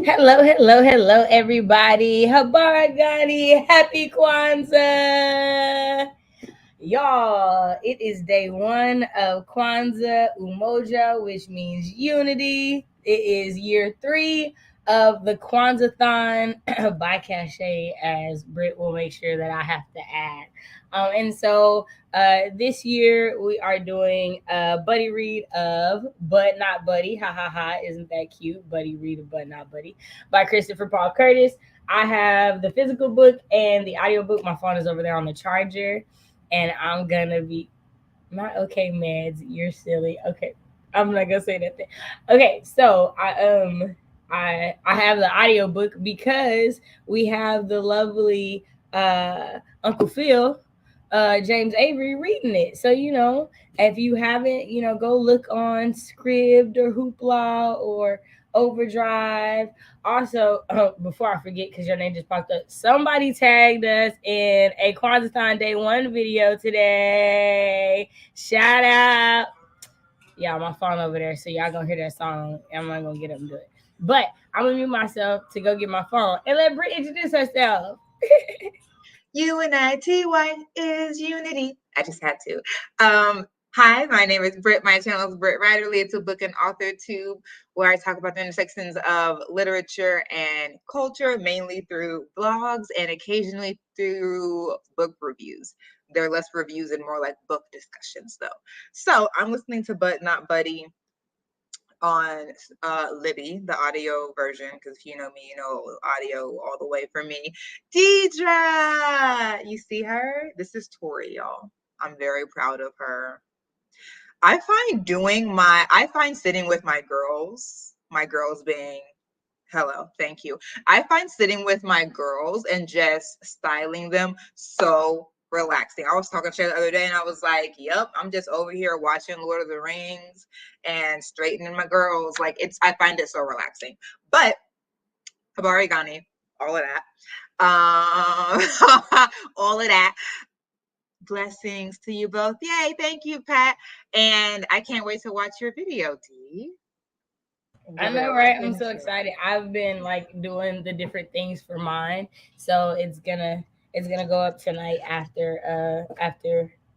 Hello, hello, hello, everybody. Habaragani, happy Kwanzaa. Y'all, it is day one of Kwanzaa Umoja, which means unity. It is year three of the Kwanzaa-thon by Cachet, as Britt will make sure that I have to add. And so this year we are doing a buddy read of But Not Buddy. Ha ha ha, isn't that cute? Buddy read of But Not Buddy by Christopher Paul Curtis. I have the physical book and the audiobook. My phone is over there on the charger and I'm gonna be not okay, Mads. You're silly. Okay, I'm not gonna say that thing. Okay, so I have the audiobook because we have the lovely Uncle Phil, James Avery reading it. So if you haven't, go look on Scribd or Hoopla or Overdrive. Also, before I forget, because your name just popped up, somebody tagged us in a Kwanzaa Day 1 video today. Shout out. Yeah, my phone over there, so y'all gonna hear that song. I'm not gonna get up and do it. But I'm gonna mute myself to go get my phone and let Britt introduce herself. UNITY is unity. I just had to. Hi, my name is Britt. My channel is Britt Riderly. It's a book and author tube where I talk about the intersections of literature and culture, mainly through blogs and occasionally through book reviews. There are less reviews and more like book discussions, though. So I'm listening to But Not Buddy on Libby, the audio version, because if you know me, you know audio all the way for me. Deidre, you see her? This is Tori, y'all. I'm very proud of her. I find sitting with my girls being, hello, thank you. I find sitting with my girls and just styling them so relaxing. I was talking to her the other day and I was like, yep, I'm just over here watching Lord of the Rings and straightening my girls. Like I find it so relaxing. But Habari Gani, all of that. All of that. Blessings to you both. Yay, thank you, Pat. And I can't wait to watch your video, Dee. I know, right? I'm so excited. I've been like doing the different things for mine, so it's gonna go up tonight after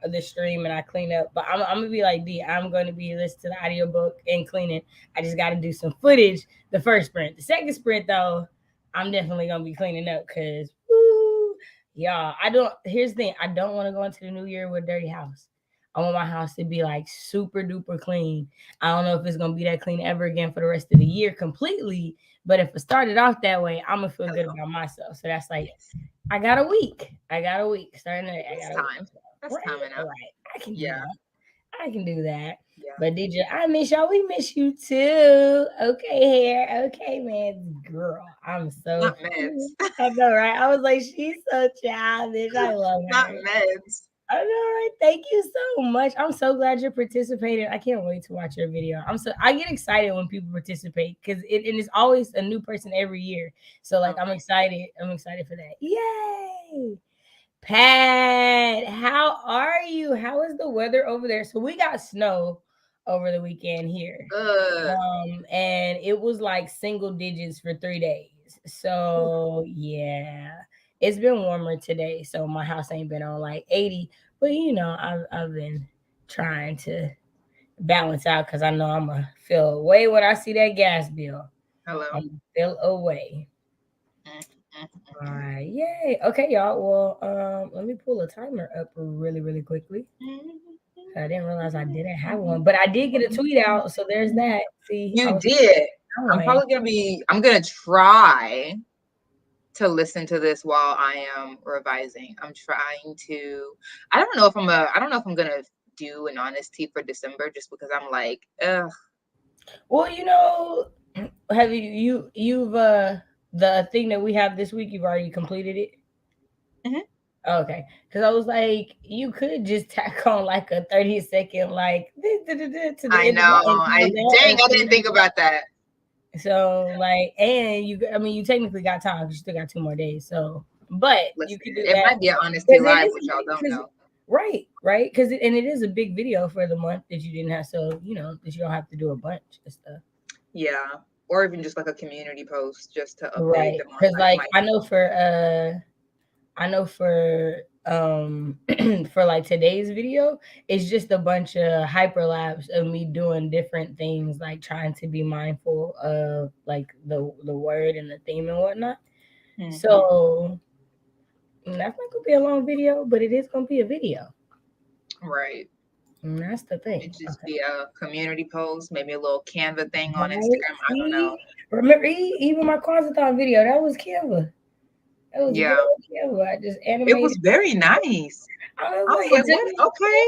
the stream and I clean up. But I'm gonna be like D. I'm gonna be listening to the audiobook and cleaning. I just got to do some footage the first sprint. The second sprint though, I'm definitely gonna be cleaning up because y'all. I don't. Here's the thing. I don't want to go into the new year with a dirty house. I want my house to be like super duper clean. I don't know if it's gonna be that clean ever again for the rest of the year completely. But if it started off that way, I'm gonna feel good about myself. So that's like, I got a week. Starting there, I got time. That's right, coming up. right. I can do Yeah. that. I can do that. Yeah. But did you? I miss y'all. We miss you too. Okay, hair. Okay, man. Girl, I'm so. Not meds. I know, right? I was like, she's so childish. I love Not her. meds. I know, right? Thank you so much. I'm so glad you're participating. I can't wait to watch your video. I get excited when people participate because and it's always a new person every year. So like I'm excited. I'm excited for that. Yay! Pat, how are you? How is the weather over there? So we got snow over the weekend here. Good. And it was like single digits for 3 days. So yeah, it's been warmer today. So my house ain't been on like 80, but I've been trying to balance out because I know I'm gonna feel away when I see that gas bill. Hello. I'm gonna feel away. All right, yay. Okay, y'all. Well, let me pull a timer up really, really quickly. I didn't realize I didn't have one, but I did get a tweet out, so there's that. See, you did. I'm gonna try to listen to this while I am revising. I don't know if I'm gonna do an honesty for December just because I'm like, ugh. Well, have you've the thing that we have this week, you've already completed it? Okay, because I was like, you could just tack on like a 30-second like to the I know. I didn't think about that. So like, and you technically got time because you still got 2 more days. So, but you could do it that. Might be an honesty live, which y'all don't know. Right, because it is a big video for the month that you didn't have, so that you don't have to do a bunch of stuff. Yeah. or even just like a community post just to update Right. them on Because like like my. I know for for like today's video, it's just a bunch of hyperlapse of me doing different things, like trying to be mindful of like the word and the theme and whatnot. Mhm. So that's not gonna be a long video, but it is gonna be a video. Right. And that's the thing. It just Okay. be a community post, maybe a little Canva thing on Right. Instagram. I don't know. See? Remember even my Kwanzaa video, that was Canva. That was good Yeah, old Canva. I just it was animated. very nice. I I was was like, like, what? Okay,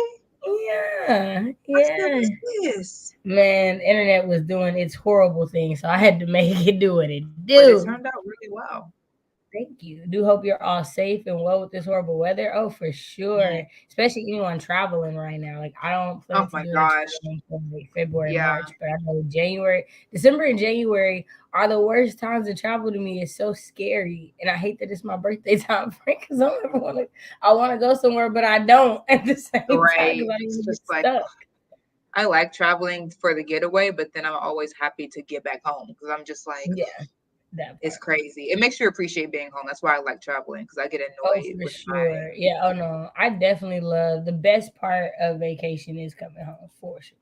yeah, what stuff yeah. is this? Man, the internet was doing its horrible thing, so I had to make it do what it But it do. turned out really well. Thank you. Do hope you're all safe and well with this horrible weather. Oh, for sure. Mhm. Especially anyone traveling right now. Like I don't Oh plan to my do a trip gosh. until like February, Yeah, March, but I know January, December and January are the worst times to travel to me. It's so scary. And I hate that it's my birthday time frame because I wanna go somewhere, but I don't at the same time right. because I don't It's want to just get like stuck. I like traveling for the getaway, but then I'm always happy to get back home because I'm just like, Yeah, that it's part. crazy. It makes you appreciate being home. That's why I like traveling because I get Oh, annoyed for with my. sure. Yeah. Oh no, I definitely love the best part of vacation is coming home for sure.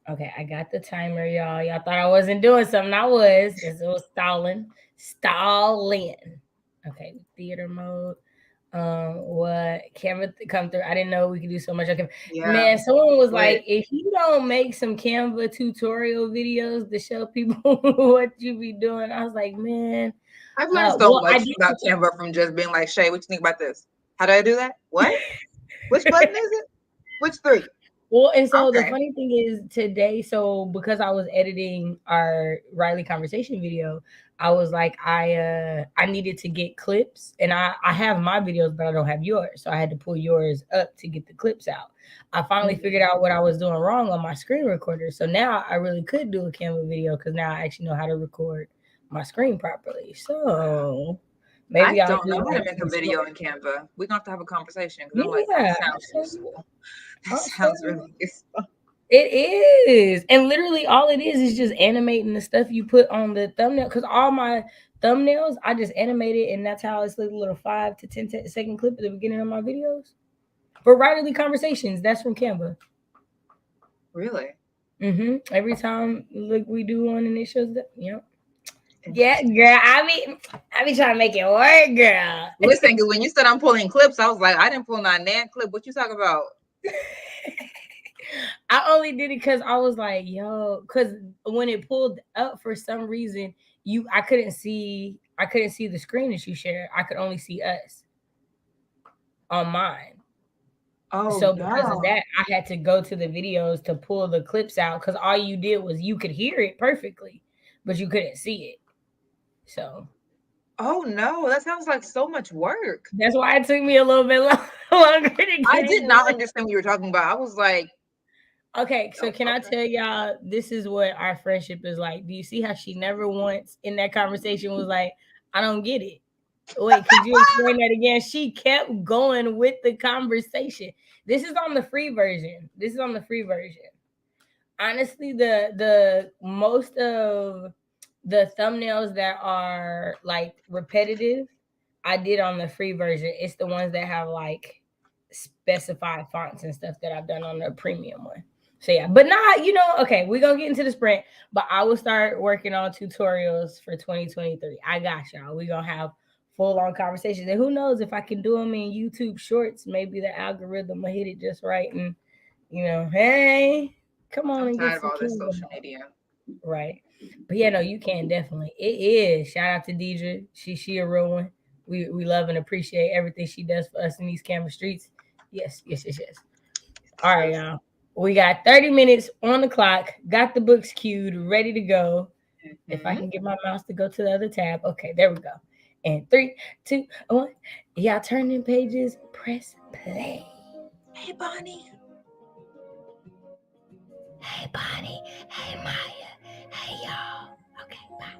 Okay, I got the timer, y'all. Y'all thought I wasn't doing something. I was. This was stalling. Stalling. Okay, theater mode. What Canva come through? I didn't know we could do so much on Canva. Yeah, Man, someone was lit. like, if you don't make some Canva tutorial videos to show people what you be doing, I was like, man, I've learned so well, I much did. about Canva from just being like, Shay, what you think about this? How do I do that? What? Which button is it? Which three? Well, and so the Okay. funny thing is today, so because I was editing our Riley conversation video, I was like, I needed to get clips, and I have my videos, but I don't have yours, so I had to pull yours up to get the clips out. I finally figured Mhm. out what I was doing wrong on my screen recorder, so now I really could do a Canva video because now I actually know how to record my screen properly. So I maybe I'll don't know do how to like make a some video short. in Canva. We're gonna have to have a conversation because I'm like, that Yeah, sounds useful. That I'll show sounds you. really useful. It is. And literally all it is just animating the stuff you put on the thumbnail. Cause all my thumbnails, I just animated and that's how it's like a little 5 to 10 second clip at the beginning of my videos. For writerly conversations, that's from Canva. Really Every time like we do one and it shows that, Yeah, interesting. girl. I be trying to make it work, girl. Listen, because when you said I'm pulling clips, I was like, I didn't pull not Nan clip. What you talking about? I only did it because I was like, yo, because when it pulled up for some reason, I couldn't see the screen that you shared. I could only see us on mine. Oh So because of no. that, I had to go to the videos to pull the clips out because all you did was you could hear it perfectly, but you couldn't see it. So Oh no. That sounds like so much work. that's why it took me a little bit longer to I get did it not done. understand what you were talking about. I was like, Okay, so oh, can I okay. tell y'all this is what our friendship is like? Do you see how she never once in that conversation was like, I don't get it. Wait, could you explain that again? She kept going with the conversation. This is on the free version. This is on the free version. Honestly, the most of the thumbnails that are like repetitive, I did on the free version. It's the ones that have like specified fonts and stuff that I've done on the premium one. So yeah, but not, okay, we're gonna get into the sprint, but I will start working on tutorials for 2023. I got y'all. We're gonna have full on conversations. And who knows if I can do them in YouTube shorts, maybe the algorithm will hit it just right and hey, come on I'm and get tired of some all this Canva. social media. Right. But yeah, no, you can definitely. It is. Shout out to Deidre. She a real one. We love and appreciate everything she does for us in these Canvas streets. Yes, yes, yes, yes. All right, Sis. y'all. We got 30 minutes on the clock. Got the books queued, ready to go. If I Hmm. can get my mouse to go to the other tab. Okay, there we go. And 3, 2, 1. Y'all turn in pages. Press play. Hey, Bonnie. Hey, Bonnie. Hey, Maya. Hey, y'all. Okay, bye.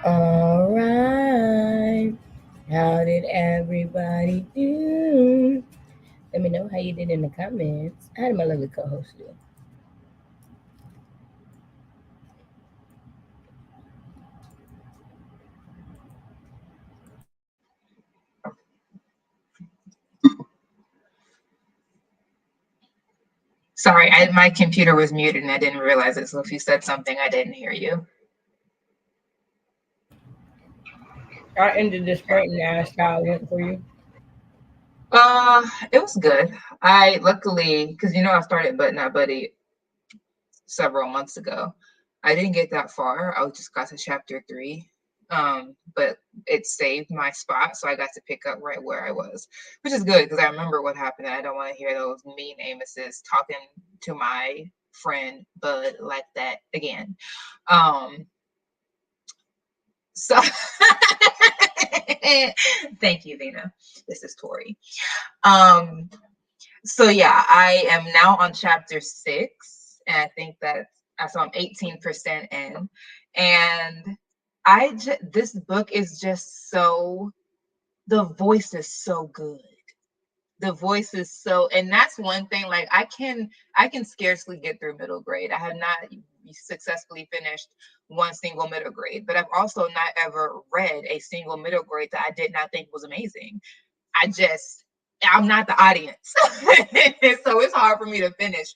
All right. How did everybody do? Let me know how you did in the comments. How did my lovely co-host do? Sorry, my computer was muted and I didn't realize it. So if you said something, I didn't hear you. I ended the sprint and asked how it went for you. It was good. I luckily, because I started But Not Buddy several months ago. I didn't get that far. I just got to chapter 3. But it saved my spot, so I got to pick up right where I was, which is good because I remember what happened. I don't want to hear those mean Amoses talking to my friend Bud like that again. So thank you, Vina. This is Tori. Um, so yeah, I am now on chapter 6, and I think so I'm 18% in, and this book is just the voice is so good. The voice is so, and that's one thing. Like I can scarcely get through middle grade. I have not successfully finished one single middle grade, but I've also not ever read a single middle grade that I did not think was amazing. I'm not the audience. So it's hard for me to finish.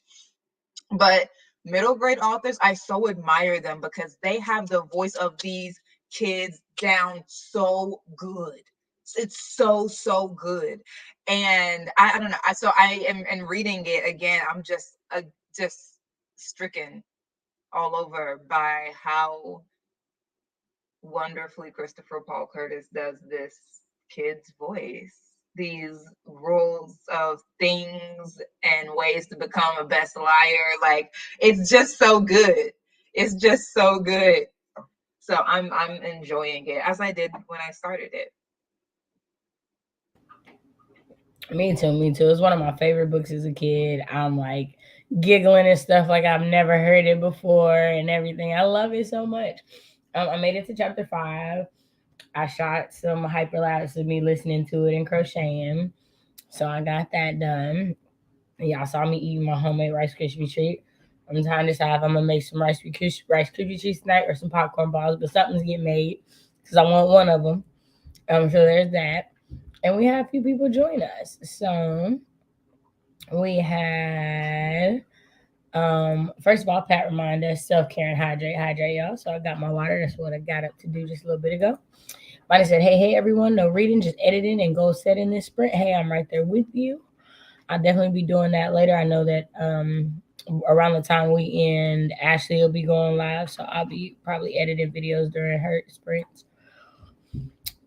But middle grade authors, I so admire them because they have the voice of these kids down so good. It's so good. And I don't know. So I am and reading it again, I'm just stricken all over by how wonderfully Christopher Paul Curtis does this kid's voice. These rules of things and ways to become a best liar. Like it's just so good. It's just so good. So I'm enjoying it as I did when I started it. Me too, me too. It's one of my favorite books as a kid. I'm like giggling and stuff like I've never heard it before and everything. I love it so much. I made it to chapter 5. I shot some hyperlapse of me listening to it and crocheting. So I got that done. Y'all saw me eating my homemade Rice Krispie treat. I'm trying to decide if I'm gonna make some Rice Krispie treats tonight or some popcorn balls, but something's getting made because I want one of them. So there's that, and we had a few people join us. So we had first of all, Pat reminded us self care and hydrate, y'all. So I got my water. That's what I got up to do just a little bit ago. Bonnie said, hey, everyone, no reading, just editing and goal setting this sprint. Hey, I'm right there with you. I'll definitely be doing that later. I know that around the time we end, Ashley will be going live, so I'll be probably editing videos during her sprints.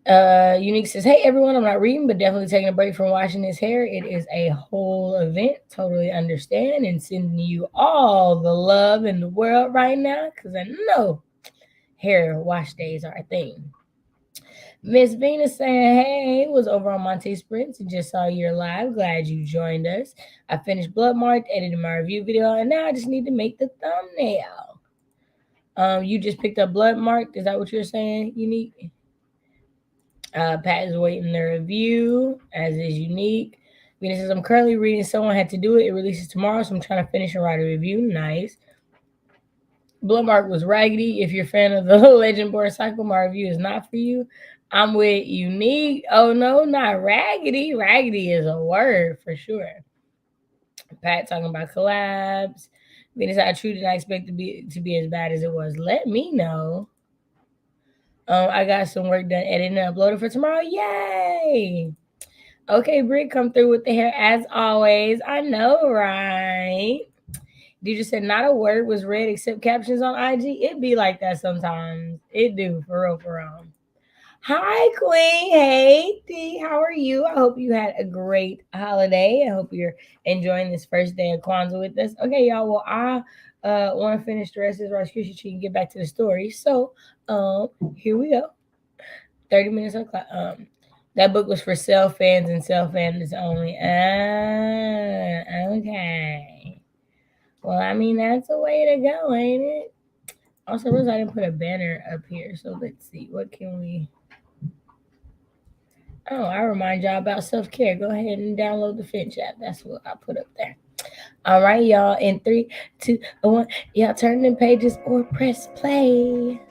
Unique says, hey everyone, I'm not reading, but definitely taking a break from washing his hair. It is a whole event. Totally understand and sending you all the love in the world right now because I know hair wash days are a thing. Miss Venus saying, hey, was over on Monte Sprints and just saw your live. Glad you joined us. I finished Blood Marked, edited my review video, and now I just need to make the thumbnail. You just picked up Blood Marked. Is that what you're saying, Unique? Pat is waiting the review, as is Unique. Venus says, I'm currently reading Someone Had to Do It. It releases tomorrow, so I'm trying to finish and write a review. Nice. Bloodmark was raggedy. If you're a fan of the Legend Board Cycle, my review is not for you. I'm with Unique. Oh no, not raggedy. Raggedy is a word for sure. Pat talking about collabs. Venus, I truly did not expect to be as bad as it was. Let me know. I got some work done editing and uploading for tomorrow. Yay! Okay, Britt, come through with the hair as always. I know, right? DJ said not a word was read except captions on IG. It be like that sometimes. It do, for real, for real. Hi, Queen. Hey, D. How are you? I hope you had a great holiday. I hope you're enjoying this first day of Kwanzaa with us. Okay, y'all. Well, I want to finish the rest of this Rice Krispie treat and get back to the story. So, here we go. 30 minutes on clock. That book was for self fans and self fans only. Okay. Well, I mean, that's a way to go, ain't it? Also, Rose, I didn't put a banner up here, so let's see. What can we. Oh, I remind y'all about self care. Go ahead and download the Finch app. That's what I put up there. All right, y'all. In 3, 2, 1, y'all turn the pages or press play.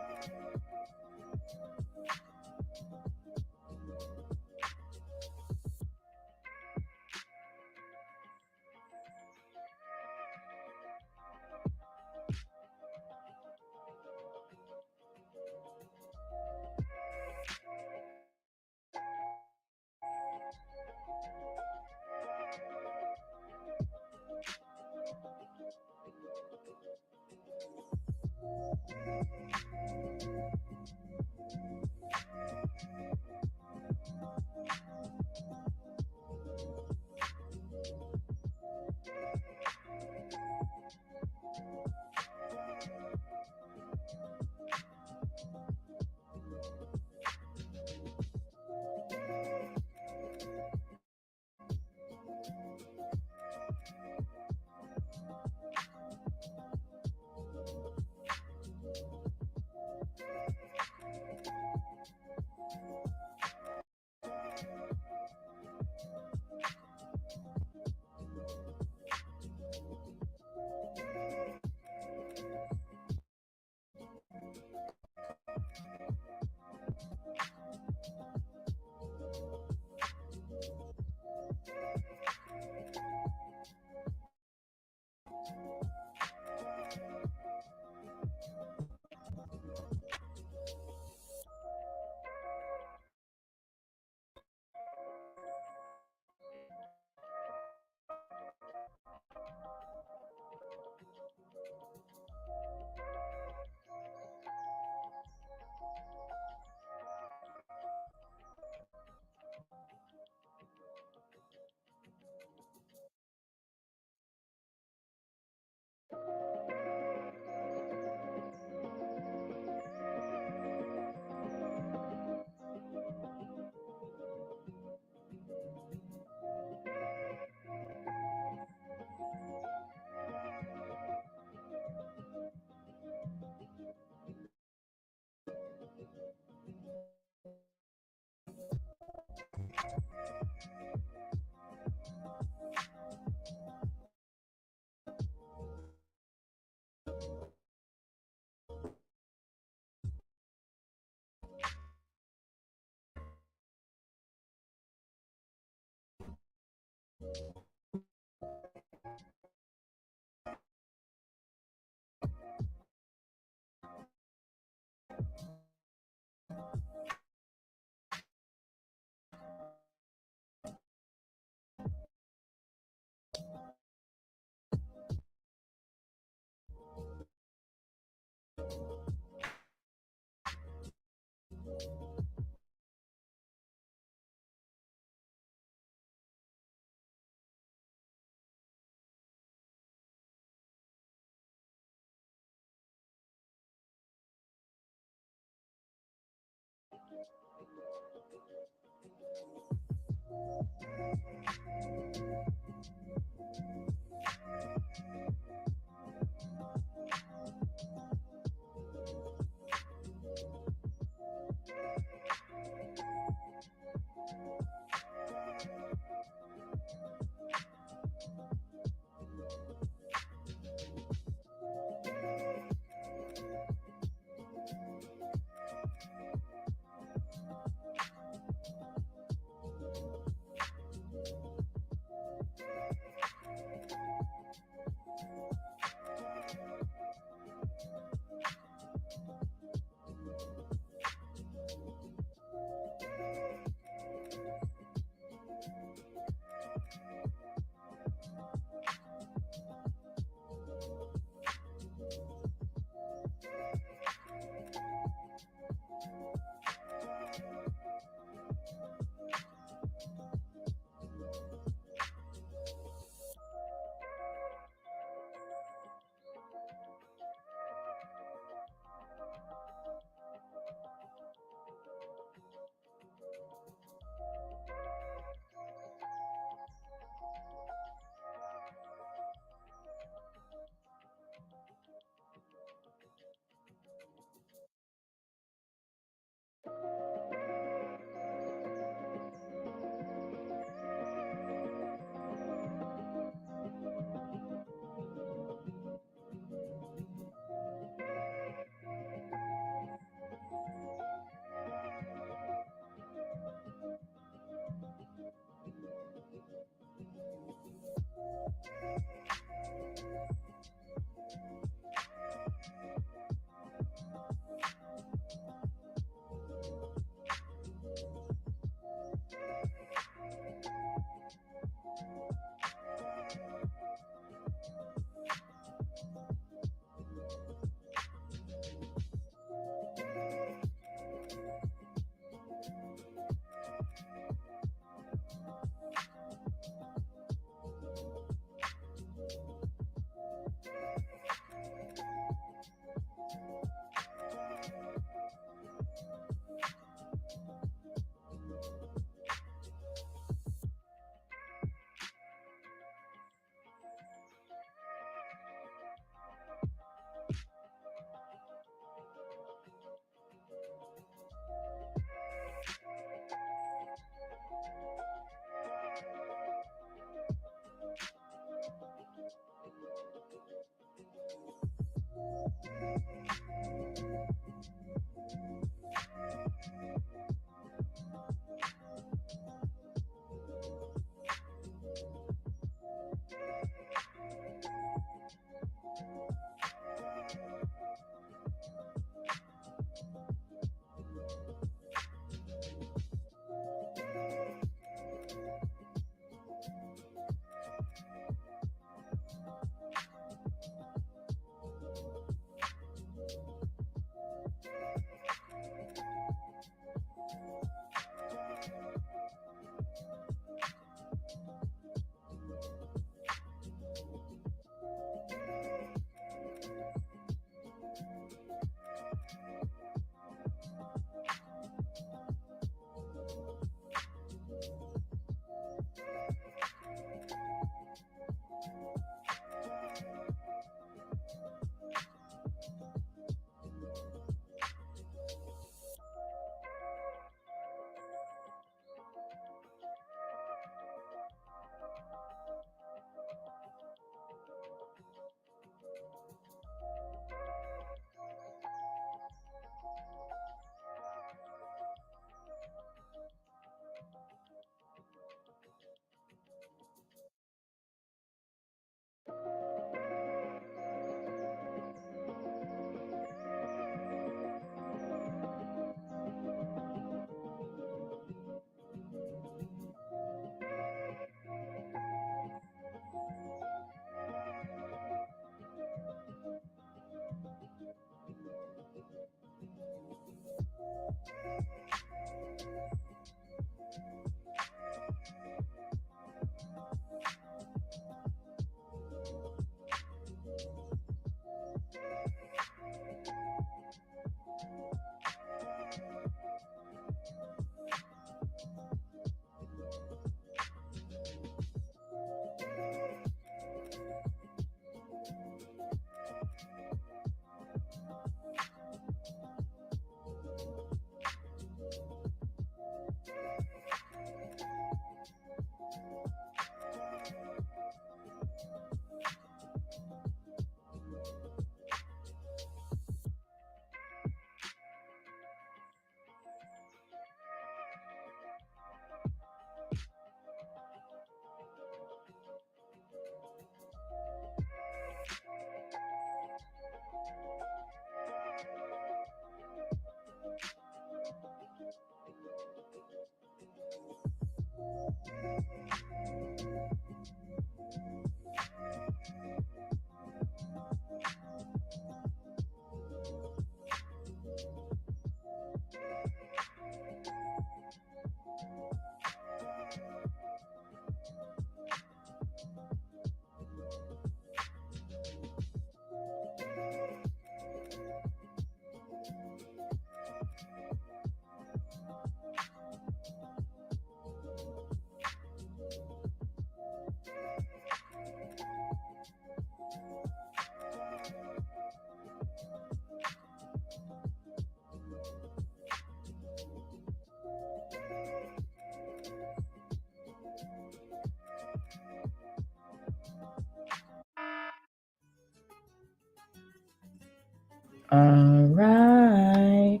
All right.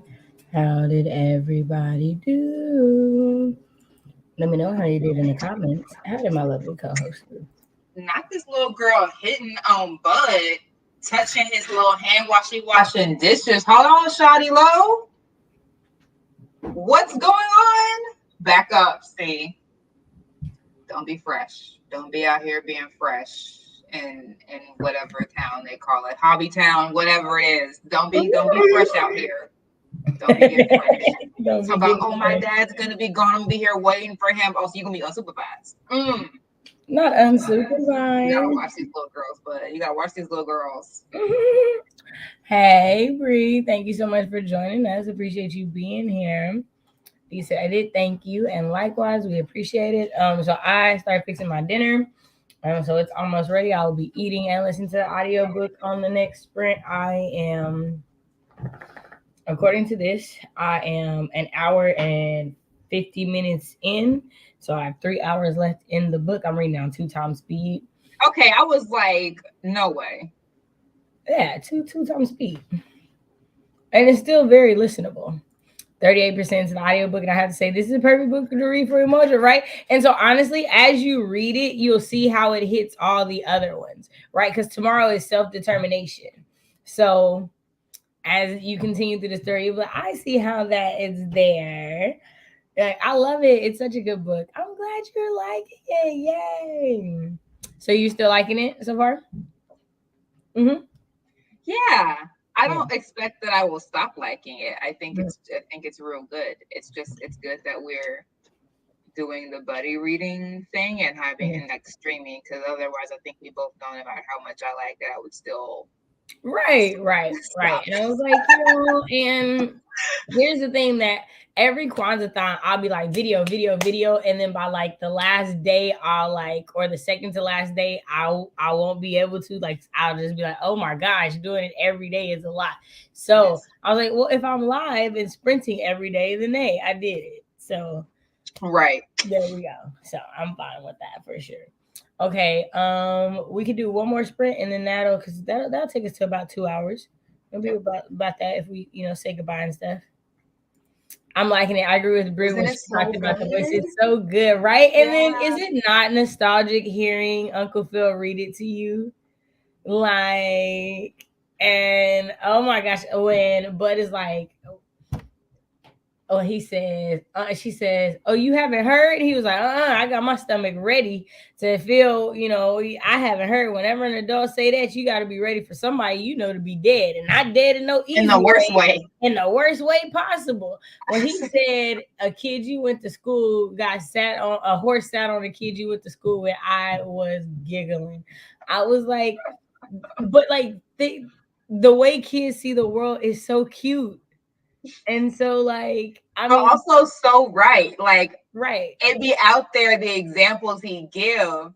How did everybody do? Let me know how you did in the comments. How did my lovely co-host do? Not this little girl hitting on Bud, touching his little hand while she washing dishes. Hold on, Shawty Low. What's going on? Back up, see. Don't be fresh. Don't be out here being fresh in whatever town they call it. Hobby town, whatever it is. Don't be fresh out here. Don't be getting fresh. Don't Talk be about, getting oh, my fresh. dad's gonna be gone. I'm gonna be here waiting for him. Oh, so you're gonna be unsupervised. Not You gotta unsupervised. watch these little girls, but you gotta watch these little girls. Hey, Bree. Thank you so much for joining us. Appreciate you being here. You said I did thank you, and likewise, we appreciate it. So I started fixing my dinner. So it's almost ready. I will be eating and listening to the audiobook on the next sprint. I am, according to this, I am an hour and 50 minutes in. So I have 3 hours left in the book. I'm reading on 2 times speed. Okay, I was like, no way. Yeah, two times speed, and it's still very listenable. 38% is an audiobook, and I have to say this is a perfect book to read for Umoja, right? And so honestly, as you read it, you'll see how it hits all the other ones, right? Because tomorrow is self-determination. So as you continue through the story, you'll be like, I see how that is there. Like, I love it. It's such a good book. I'm glad you're liking it. Yay. So you still liking it so far? Mm-hmm. Yeah. I Yeah. don't expect that I will stop liking it. Mhm. I think it's real good. It's good that we're doing the buddy reading thing and having Mhm. and like streaming, because otherwise I think we both know no matter how much I like it, I would still Right, right, right. stop. And I was like, and here's the thing that every Kwanzaa I'll be like video, and then by like the last day, I'll like, or the second to last day, I won't be able to like. I'll just be like, oh my gosh, doing it every day is a lot. So Yes. I was like, well, if I'm live and sprinting every day, then hey, I did it. So Right. there we go. So I'm fine with that for sure. Okay, we could do one more sprint and then because that'll take us to about 2 hours. It'll be Yep. about that if we say goodbye and stuff. I'm liking it. I agree with Brie Isn't when it she so talked about the voice. good? It's so good, right? And then Yeah. is it not nostalgic hearing Uncle Phil read it to you? Like, and oh my gosh, when Bud is like, oh, he says, she says, oh, you haven't heard? He was like, I got my stomach ready to feel, I haven't heard. Whenever an adult say that, you got to be ready for somebody, to be dead, and not dead in no In the easy worst way, way. in the worst way possible. When he said a kid you went to school got sat on, a horse sat on a kid you went to school with, I was giggling. I was like, but like, the way kids see the world is so cute. And so, like, I But mean, also so right. Like right. it be out there the examples he give.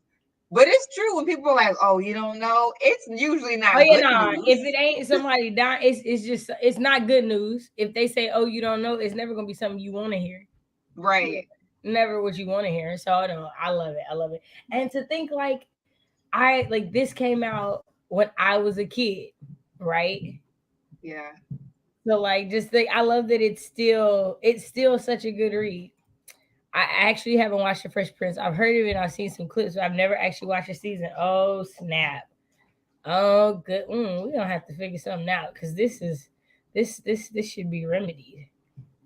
But it's true when people are like, "Oh, you don't know." It's usually Oh not yeah, good no. If news. it ain't somebody dying, it's just it's not good news. If they say, "Oh, you don't know," it's never gonna be something you want to hear. Right. Never what you want to hear. So no, I love it. I love it. And to think like this came out when I was a kid, right? Yeah. So like just think, I love that it's still such a good read. I actually haven't watched the Fresh Prince. I've heard of it. I've seen some clips, but I've never actually watched a season. Oh snap! Oh, good. We gonna have to figure something out because this should be remedied.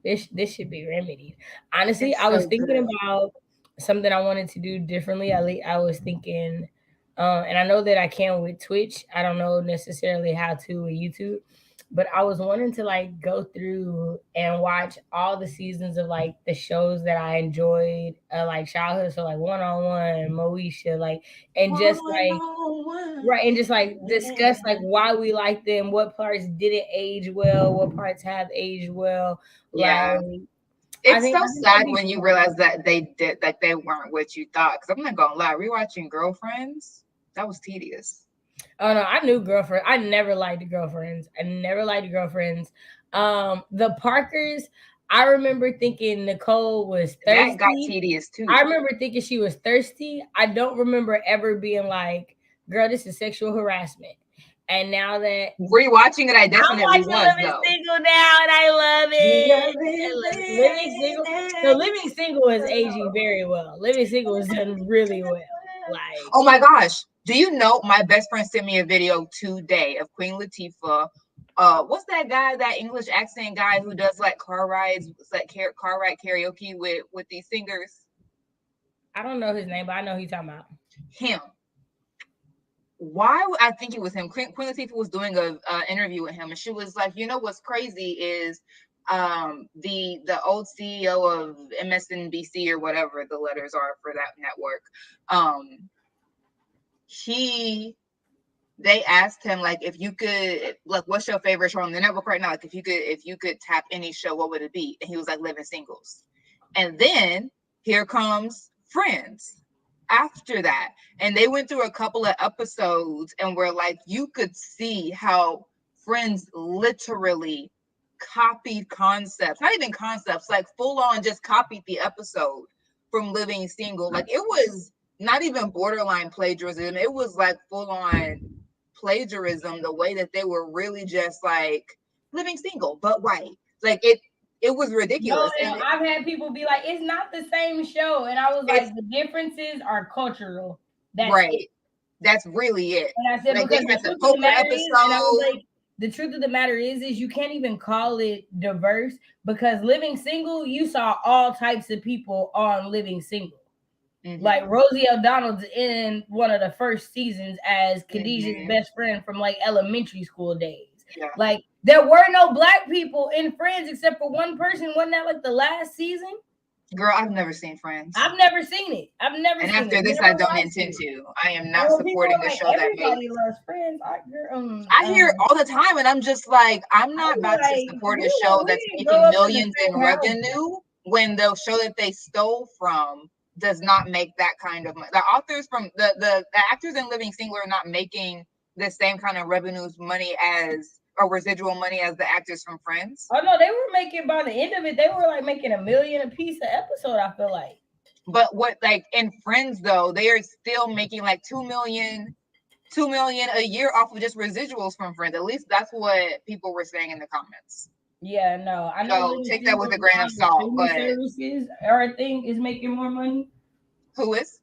This should be remedied. Honestly, It's I was so thinking good. about something I wanted to do differently. I was thinking, and I know that I can with Twitch. I don't know necessarily how to with YouTube, but I was wanting to like go through and watch all the seasons of like the shows that I enjoyed, like childhood. So like One on One, Moesha, like, and One just like on one. right, and just like discuss Yeah. like why we like them, what parts didn't age well, what parts have aged well. Like, Yeah. I It's think so I think that'd sad be when you fun. realize that they did like they weren't what you thought. Because I'm not gonna lie, rewatching Girlfriends, that was tedious. Oh no, I knew girlfriend. I never liked girlfriends. I never liked girlfriends. The Parkers. I remember thinking Nicole was That got thirsty. tedious too. I remember thinking she was thirsty. I don't remember ever being like, "Girl, this is sexual harassment." And now that Rewatching it, I I'm definitely watching was Living though. Single now, and I love We it. are I love it. Living Single. No, living. Living Single is aging very well. Living Single is done really well. Like, Oh my gosh. Do you know my best friend sent me a video today of Queen Latifah? What's that guy, that English accent guy who does like car rides, it's like car ride karaoke with these singers? I don't know his name, but I know who you're talking about. Him. Why I think it was him. Queen Latifah was doing a interview with him, and she was like, "You know what's crazy is the old CEO of MSNBC or whatever the letters are for that network. Um, he they asked him like if you could like what's your favorite show on the network right now? Like if you could tap any show, what would it be?" And he was like Living Singles. And then here comes Friends after that. And they went through a couple of episodes and were like, you could see how Friends literally copied concepts, not even concepts, like full on just copied the episode from Living Single. Like it was not even borderline plagiarism, it was like full on plagiarism, the way that they were really just like living single but white. Like it was No, ridiculous. and And I've had people be like, "It's not the same show," and I was it's like, "The differences are cultural. That's it." right. That's really it. And I said, Like they because the had the truth of the poker matter is, and I was episode. like, the truth of the matter is you can't even call it diverse because Living Single, you saw all types of people on Living Single. Like Rosie O'Donnell's in one of the first seasons as Khadijah's best friend from like elementary school days. Yeah. Like there were no black people in Friends except for one person. Wasn't that like the last season? Girl, I've never seen Friends. I've never seen it. I've never And seen after it. this, Never I don't watched intend it. to. I am And not when people supporting are the like, show that made. everybody loves Friends, I hear it all the time, and I'm just like, I'm not I'm about to like, support a show that's we didn't grow making up in the millions in same house. revenue when the show that they stole from does not make that kind of money. The authors from the actors in Living Single are not making the same kind of revenues money as or residual money as the actors from Friends. Oh no, they were making by the end of it, they were like making $1 million a piece an episode. I feel like. But what like in Friends though, they are still making like 2 million a year off of just residuals from Friends. At least that's what people were saying in the comments. Yeah, no, I know. So take that with a grain of salt. But Services or I think is making more money. who is?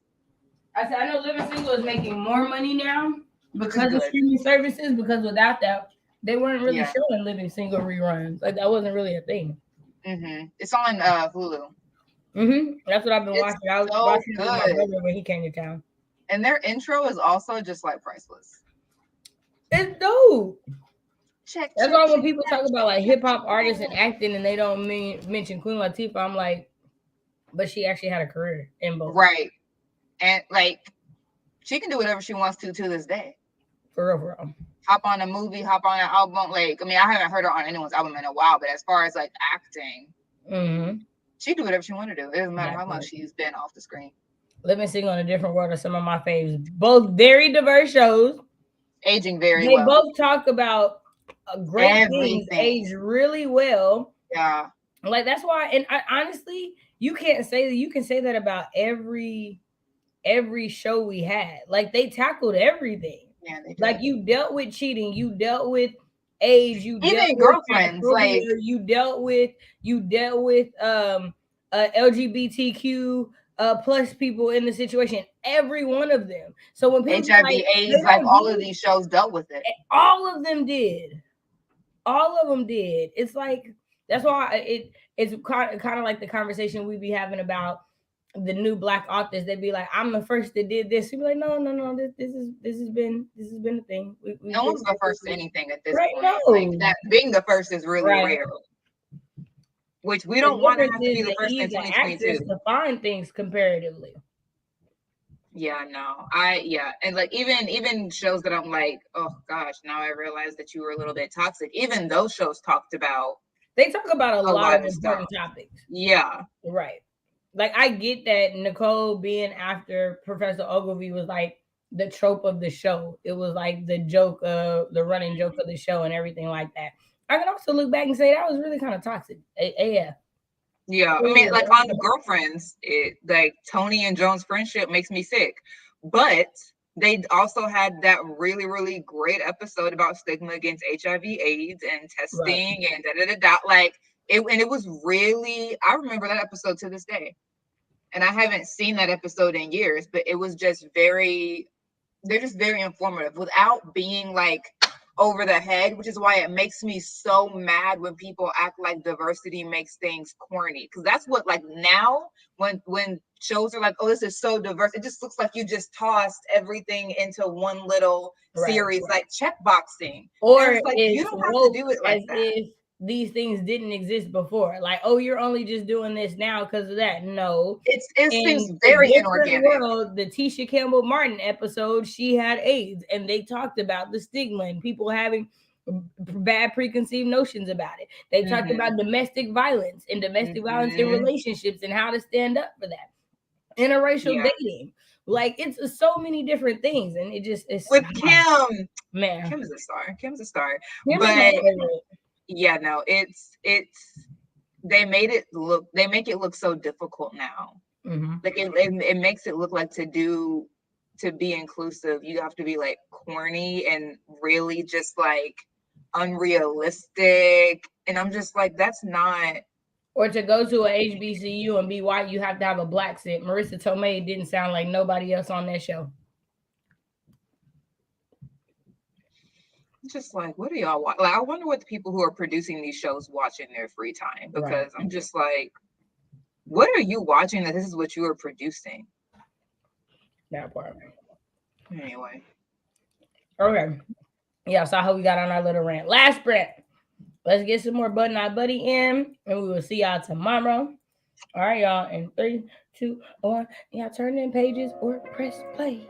I said I know Living Single is making more money now because of Good. streaming services. Because without that, they weren't really showing Living Single reruns. Like that wasn't really a thing. It's on Hulu. That's what I've been watching. I was watching it with my brother when he came to town. And their intro is also just like priceless. It's dope. Check. That's why when people talk about like hip hop artists and acting and they don't mention Queen Latifah, I'm like, but she actually had a career in both. Right. And like she can do whatever she wants to this day. For real. Hop on a movie, hop on an album. Like, I mean, I haven't heard her on anyone's album in a while, but as far as like acting, she do whatever she want to do. It doesn't matter how much she's been off the screen. Living Single in a Different World are some of my faves. Both very diverse shows. Aging very well. They both talk about great things, age really well. Yeah. Like that's why, and I honestly, you can't say that. You can say that about every show we had. Like they tackled everything. Yeah, they did. Like you dealt with cheating, you dealt with age, you even dealt girlfriends, with like you dealt with LGBTQ plus people in the situation. Every one of them. So when people HIV, AIDS, like all of these shows dealt with it. All of them did. All of them did. It's like that's why it's kind of like the conversation we be having about the new black authors. They'd be like, "I'm the first that did this." You'd be like, "No. This has been a thing." No one's the first to anything at this point. No. Like that being the first is really rare. Which we don't want to have to be the first in 2022 to find things comparatively. Yeah, no, and like even shows that I'm like, oh gosh, now I realize that you were a little bit toxic. Even those shows talked about. They talk about a lot of important topics. Yeah, right. Like I get that Nicole being after Professor Ogilvy was like the trope of the show. It was like the joke of the running joke of the show and everything like that. I can also look back and say that was really kind of toxic. AF. Yeah, I mean, like on the Girlfriends, like Tony and Joan's friendship makes me sick. But they also had that really, really great episode about stigma against HIV/AIDS and testing and da. Like it, and it was really. I remember that episode to this day, and I haven't seen that episode in years. But it was just very. They're just very informative without being like over the head, which is why it makes me so mad when people act like diversity makes things corny. Because that's what like now when shows are like, oh, this is so diverse, it just looks like you just tossed everything into one little series, like checkboxing. Or it's like you don't have to do it like that. If these things didn't exist before, like, oh, you're only just doing this now because of that. No, it seems very inorganic. World, the Tisha Campbell Martin episode, she had AIDS, and they talked about the stigma and people having bad preconceived notions about it. They talked about domestic violence and domestic violence in relationships and how to stand up for that. Interracial dating. Like it's so many different things, and it's with Kim. Man, Kim's a star. But yeah, no, it's they make it look so difficult now. Like it makes it look like to to be inclusive, you have to be like corny and really just like unrealistic. And I'm just like, that's not. Or to go to a HBCU and be white, you have to have a black sit. Marissa Tomei didn't sound like nobody else on that show. Just like, what are y'all watch? Like, I wonder what the people who are producing these shows watch in their free time, because Right. I'm just like, what are you watching that this is what you are producing? That part. Anyway. Okay. Yeah, so I hope we got on our little rant. Last rant. Let's get some more Bud Not Buddy in, and we will see y'all tomorrow. All right, y'all. In 3, 2, 1. Y'all turn in pages or press play.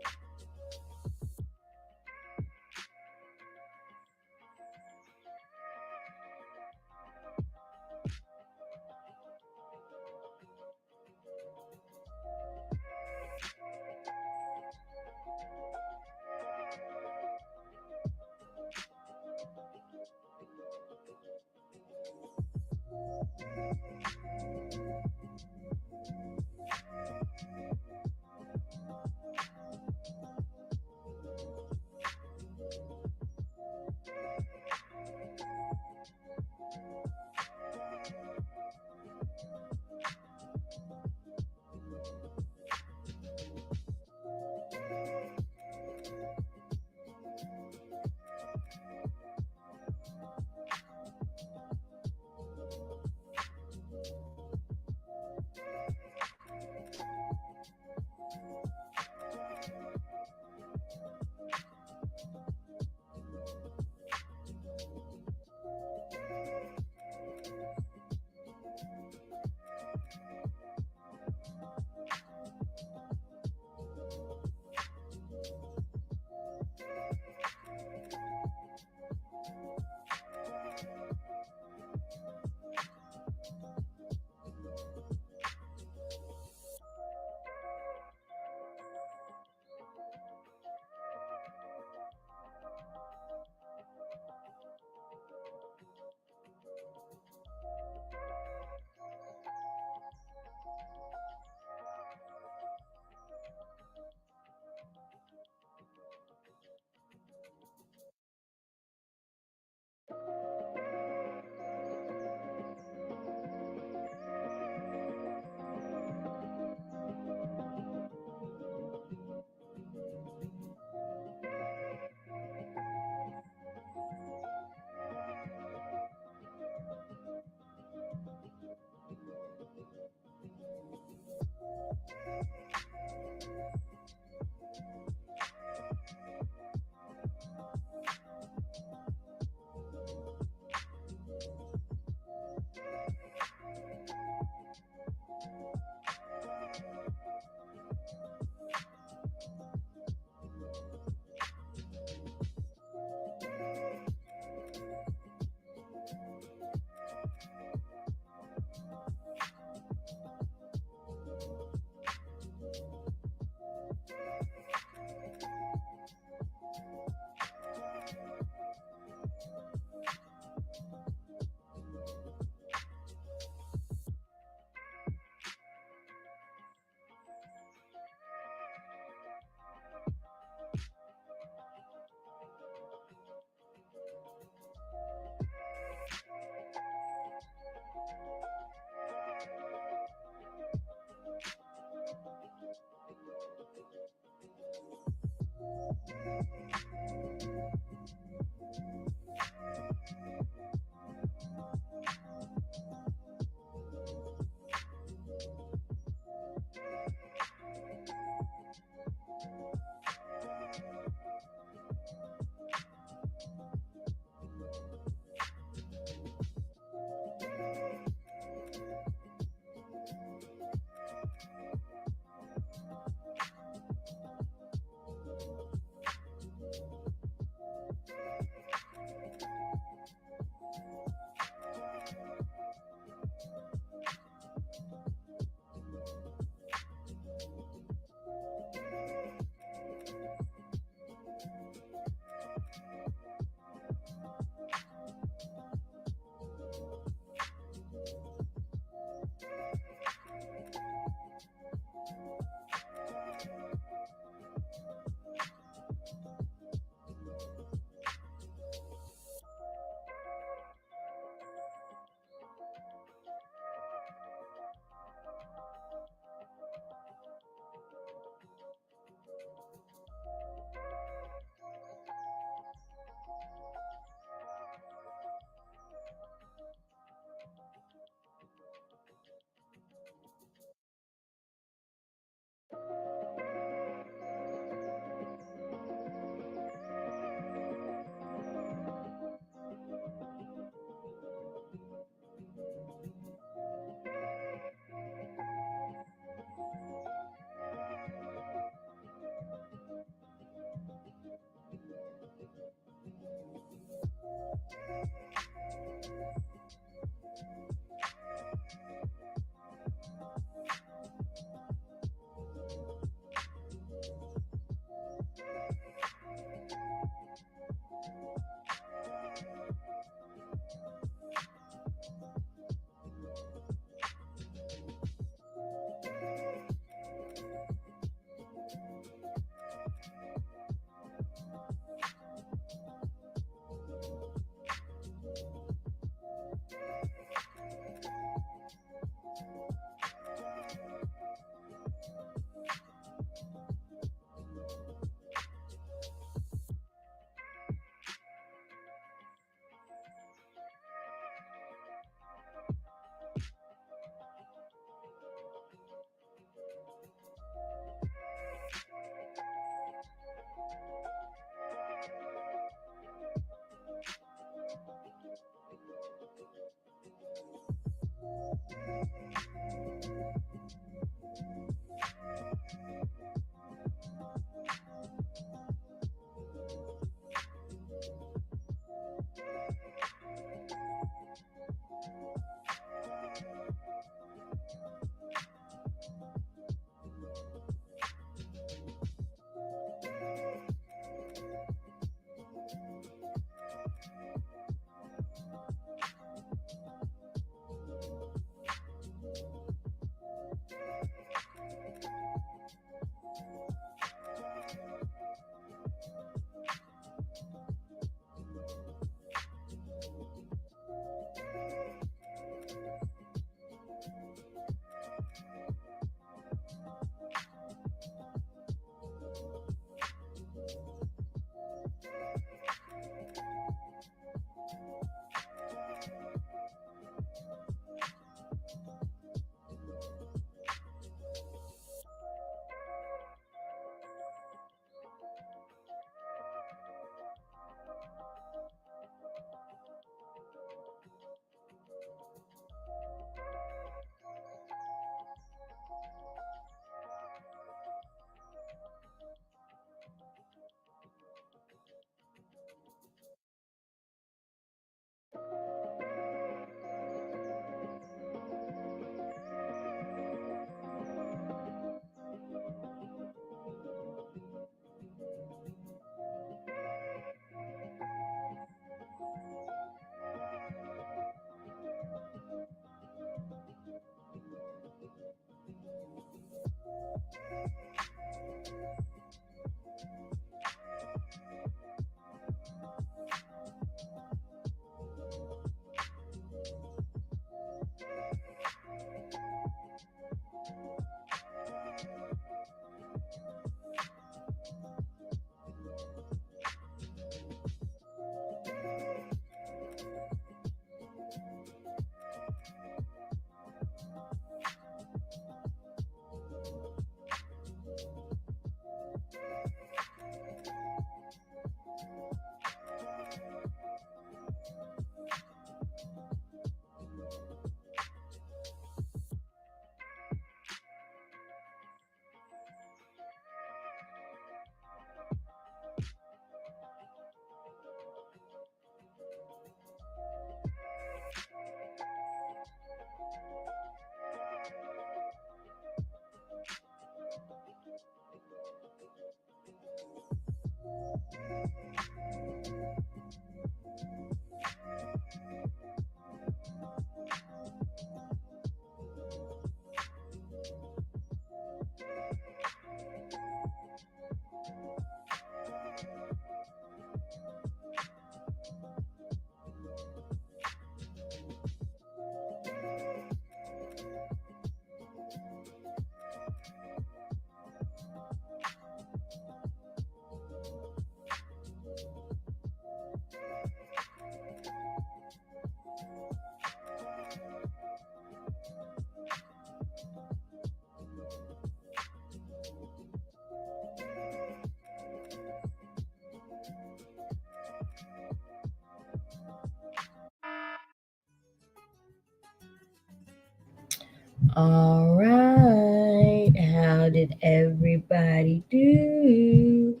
All right. How did everybody do?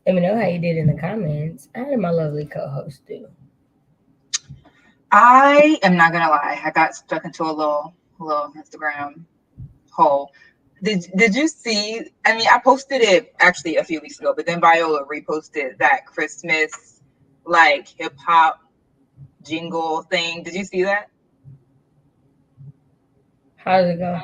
Let me know how you did in the comments. How did my lovely co-host do? I am not gonna lie. I got stuck into a little Instagram hole. Did you see? I mean, I posted it actually a few weeks ago, but then Viola reposted that Christmas like hip hop jingle thing. Did you see that? How did it go?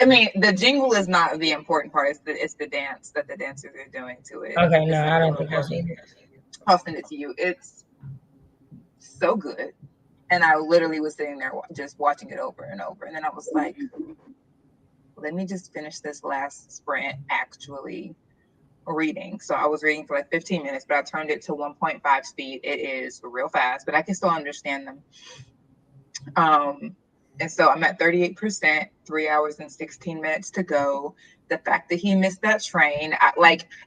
I mean, the jingle is not the important part. It's the dance that the dancers are doing to it. Okay, no, It's the I real don't think I've important. seen it. I'll send it to you. It's so good. And I literally was sitting there just watching it over and over. And then I was like, let me just finish this last sprint actually reading. So I was reading for like 15 minutes, but I turned it to 1.5 speed. It is real fast, but I can still understand them. Um, and so I'm at 38%, 3 hours and 16 minutes to go. The fact that he missed that train,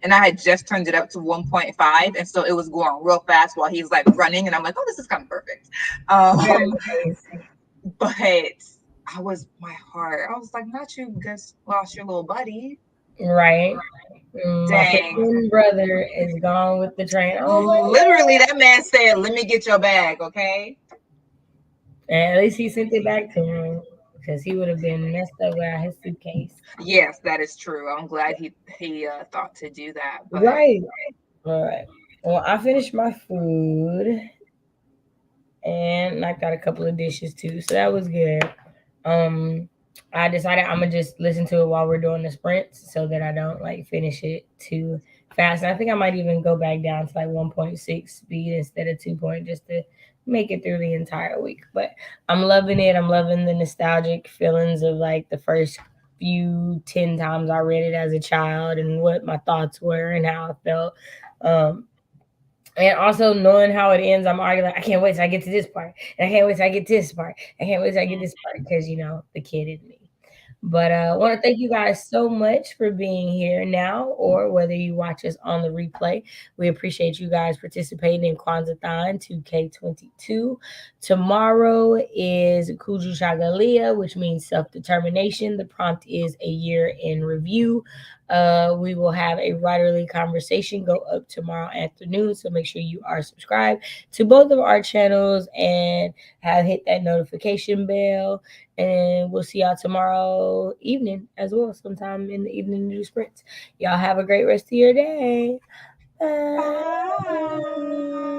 and I had just turned it up to 1.5, and so it was going real fast while he's like running, and I'm like, oh, this is kind of perfect. Very Um, nice. but my heart, I was like, not you just lost your little buddy. Right. My Dang. twin brother is gone with the train. I was like, Literally, that man said, let me get your bag, okay? and at least he sent it back to him because he would have been messed up without his suitcase. Yes, that is true. I'm glad he thought to do that, but Right. All right. Well, I finished my food and knocked out a couple of dishes too, so that was good. Um, I decided I'm gonna just listen to it while we're doing the sprints so that I don't like finish it too fast. And I think I might even go back down to like 1.6 speed instead of 2 point just to make it through the entire week. But I'm loving it. I'm loving the nostalgic feelings of like the first few 10 times I read it as a child and what my thoughts were and how I felt. Um, and also knowing how it ends, I'm already like, I can't wait till I get to this part. And I can't wait till I get to this part. I can't wait till I get this part because, you know, the kid in me. But I want to thank you guys so much for being here now, or whether you watch us on the replay. We appreciate you guys participating in Kwanzaa 2K22. Tomorrow is Kuju Shagalia, which means self determination. The prompt is a year in review. We will have a writerly conversation go up tomorrow afternoon. So make sure you are subscribed to both of our channels and have hit that notification bell. And we'll see y'all tomorrow evening as well, sometime in the evening to do sprints. Y'all have a great rest of your day. Bye. bye.